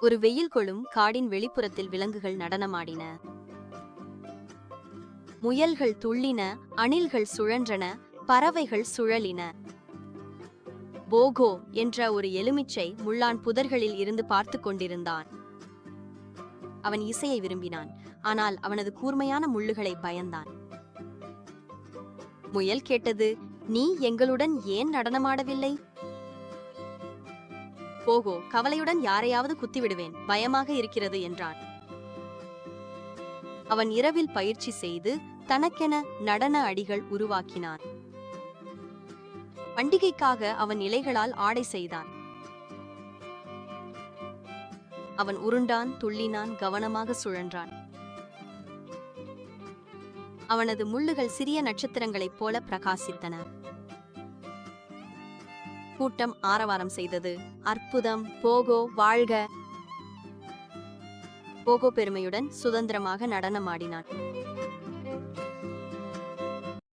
ஒரு வெயில் கொளும் காடின் வெளிப்புறத்தில் விலங்குகள் நடனமாடின. முயல்கள் துள்ளின, அணில்கள் சுழன்றன, பறவைகள் சுழலின. போகோ என்ற ஒரு எலுமிச்சை முள்ளான் புதர்களில் இருந்து பார்த்து கொண்டிருந்தான். அவன் இசையை விரும்பினான், ஆனால் அவனது கூர்மையான முள்ளுகளை பயந்தான். முயல் கேட்டது, "நீ எங்களுடன் ஏன் நடனமாடவில்லை?" போகோ கவலையுடன், "யாரையாவது குத்திவிடுவேன், பயமாக இருக்கிறது" என்றான். அவன் இரவில் பயிற்சி செய்து தனக்கென நடன அடிகள் உருவாக்கினான். பண்டிகைக்காக அவன் இலைகளால் ஆடை செய்தான். அவன் உருண்டான், துள்ளினான், கவனமாக சுழன்றான். அவனது முள்ளுகள் சிறிய நட்சத்திரங்களைப் போல பிரகாசித்தன. கூட்டம் ஆரவாரம் செய்தது. "அற்புதம், போகோ வாழ்க!" போகோ பெருமையுடன் சுதந்திரமாக நடனமாடினான்.